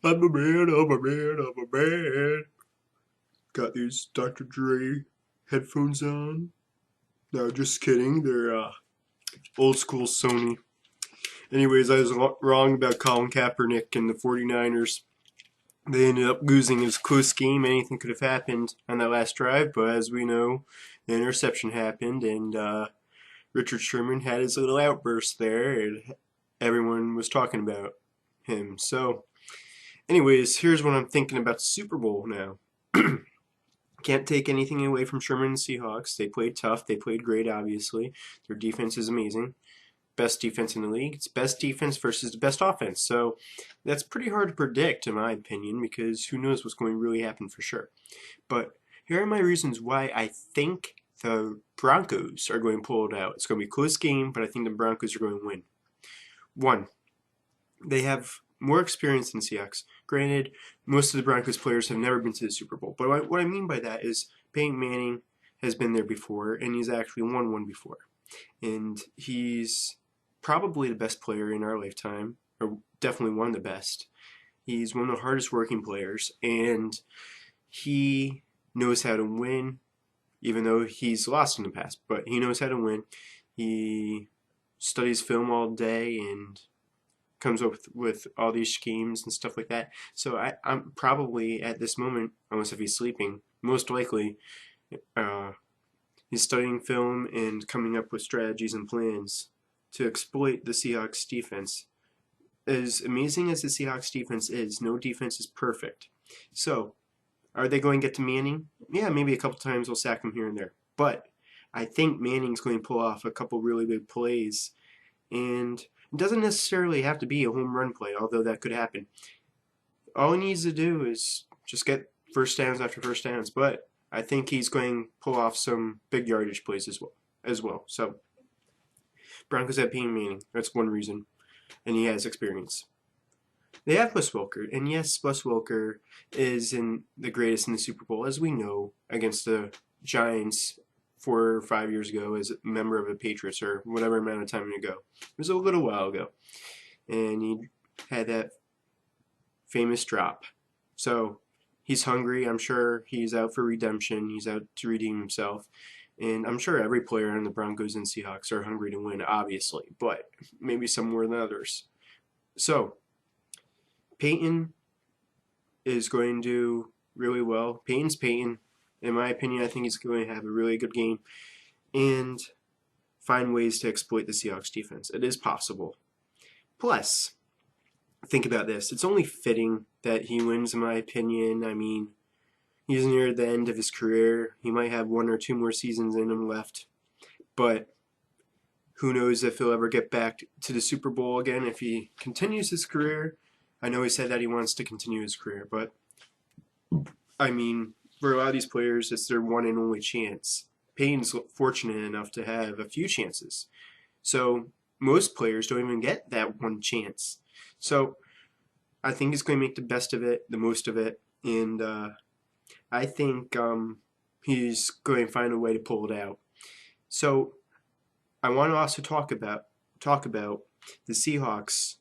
I'm a man, I'm a man, I'm a man. Got these Dr. Dre headphones on. No, just kidding. They're old school Sony. Anyways, I was wrong about Colin Kaepernick and the 49ers. They ended up losing his close game. Anything could have happened on that last drive, but as we know, the interception happened, and Richard Sherman had his little outburst there, and everyone was talking about him. So, anyways, here's what I'm thinking about the Super Bowl now. Can't take anything away from Sherman and Seahawks. They played tough. They played great, obviously. Their defense is amazing. Best defense in the league. It's best defense versus the best offense. So that's pretty hard to predict, in my opinion, because who knows what's going to really happen for sure. But here are my reasons why I think the Broncos are going to pull it out. It's going to be a close game, but I think the Broncos are going to win. One, they have more experience than Seahawks. Granted, most of the Broncos players have never been to the Super Bowl. But what I mean by that is Peyton Manning has been there before, and he's actually won one before. And he's probably the best player in our lifetime, or definitely one of the best. He's one of the hardest working players, and he knows how to win, even though he's lost in the past. But he knows how to win. He studies film all day and comes up with all these schemes and stuff like that. So I'm probably at this moment, unless if he's sleeping, most likely he's studying film and coming up with strategies and plans to exploit the Seahawks defense. As amazing as the Seahawks defense is, no defense is perfect. So, are they going to get to Manning? Yeah, maybe a couple times we'll sack him here and there. But I think Manning's going to pull off a couple really big plays. And it doesn't necessarily have to be a home run play, although that could happen. All he needs to do is just get first downs after first downs. But I think he's going to pull off some big yardage plays as well. So, Broncos have Peyton Manning. That's one reason. And he has experience. They have Wes Welker. And yes, Wes Welker is in the greatest in the Super Bowl, as we know, against the Giants 4 or 5 years ago as a member of the Patriots, or whatever amount of time ago. It was a little while ago. And he had that famous drop. So, he's hungry. I'm sure he's out for redemption. He's out to redeem himself. And I'm sure every player on the Broncos and Seahawks are hungry to win, obviously, but maybe some more than others. So, Peyton is going to do really well. Peyton's Peyton. In my opinion, I think he's going to have a really good game and find ways to exploit the Seahawks defense. It is possible. Plus, think about this. It's only fitting that he wins, in my opinion. I mean, he's near the end of his career. He might have 1 or 2 more seasons in him left. But who knows if he'll ever get back to the Super Bowl again if he continues his career. I know he said that he wants to continue his career, but I mean, for a lot of these players, it's their one and only chance. Payne's fortunate enough to have a few chances. So most players don't even get that one chance. So I think he's going to make the best of it, the most of it, and I think he's going to find a way to pull it out. So I want to also talk about the Seahawks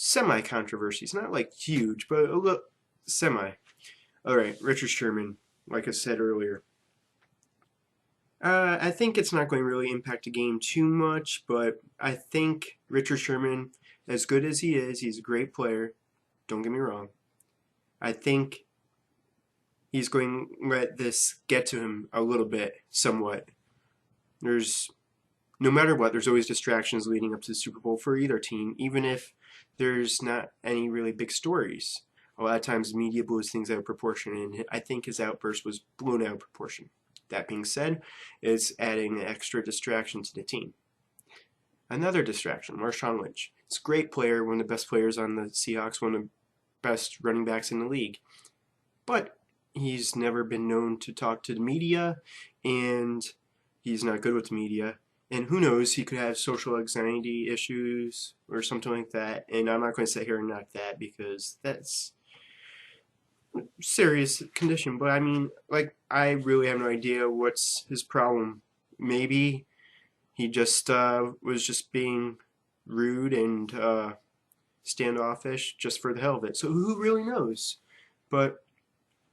semi-controversies. Not like huge, but a little semi. All right, Richard Sherman, like I said earlier. I think it's not going to really impact the game too much, but I think Richard Sherman, as good as he is, he's a great player. Don't get me wrong. I think he's going to let this get to him a little bit, somewhat. No matter what, there's always distractions leading up to the Super Bowl for either team, even if there's not any really big stories. A lot of times the media blows things out of proportion, and I think his outburst was blown out of proportion. That being said, it's adding an extra distraction to the team. Another distraction, Marshawn Lynch. He's a great player, one of the best players on the Seahawks, one of the best running backs in the league. But he's never been known to talk to the media, and he's not good with the media. And who knows, he could have social anxiety issues or something like that. And I'm not going to sit here and knock that because that's a serious condition. But I mean, like, I really have no idea what's his problem. Maybe he just was just being rude and standoffish just for the hell of it. So who really knows? But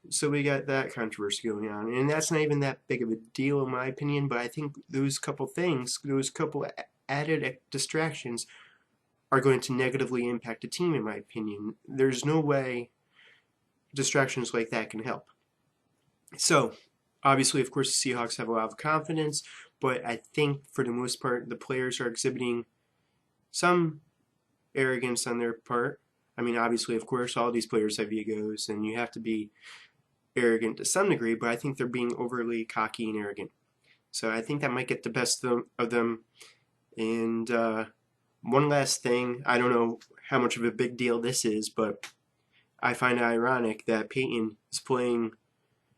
so we got that controversy going on, and that's not even that big of a deal in my opinion, but I think those couple things, those couple added distractions are going to negatively impact a team in my opinion. There's no way distractions like that can help. So obviously, of course, the Seahawks have a lot of confidence, but I think for the most part the players are exhibiting some arrogance on their part. I mean, obviously, of course, all these players have egos, and you have to be arrogant to some degree, but I think they're being overly cocky and arrogant. So I think that might get the best of them. And one last thing, I don't know how much of a big deal this is, but I find it ironic that Peyton is playing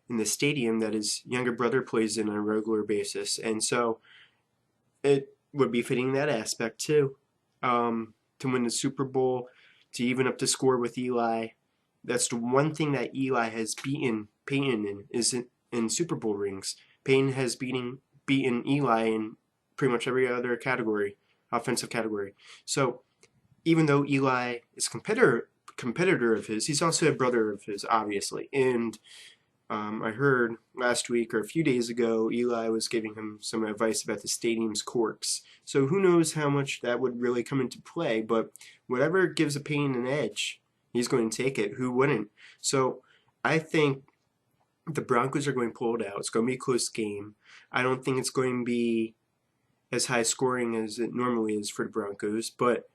in the stadium that his younger brother plays in on a regular basis. And so it would be fitting that aspect too, to win the Super Bowl, to even up the score with Eli. That's the one thing that Eli has beaten Peyton in, is in Super Bowl rings. Peyton has beaten Eli in pretty much every other category, offensive category. So even though Eli is a competitor of his, he's also a brother of his, obviously. And I heard last week or a few days ago, Eli was giving him some advice about the stadium's corks. So who knows how much that would really come into play, but whatever gives a Peyton an edge, he's going to take it. Who wouldn't? So I think the Broncos are going to pull it out. It's going to be a close game. I don't think it's going to be as high scoring as it normally is for the Broncos, but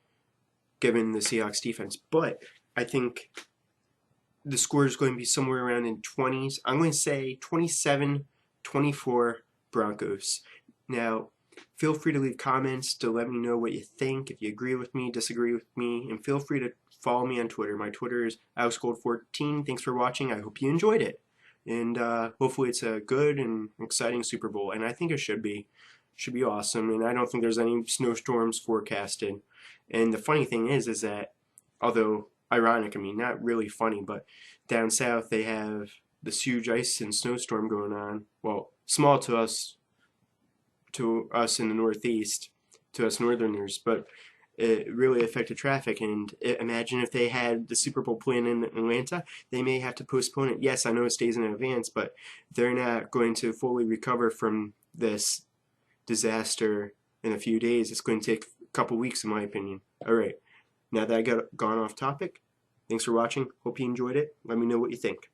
given the Seahawks defense. But I think the score is going to be somewhere around in 20s. I'm going to say 27-24 Broncos. Now, feel free to leave comments to let me know what you think, if you agree with me, disagree with me, and feel free to follow me on Twitter. My Twitter is AlexGold14. Thanks for watching. I hope you enjoyed it. And hopefully it's a good and exciting Super Bowl. And I think it should be. Should be awesome. And I don't think there's any snowstorms forecasted. And the funny thing is that, although ironic, I mean, not really funny, but down south they have this huge ice and snowstorm going on. Well, small to us in the Northeast, to us Northerners, but it really affected traffic. And imagine if they had the Super Bowl playing in Atlanta, they may have to postpone it. Yes, I know it stays in advance, but they're not going to fully recover from this disaster in a few days. It's going to take a couple weeks, in my opinion. All right, now that I got gone off topic, thanks for watching. Hope you enjoyed it. Let me know what you think.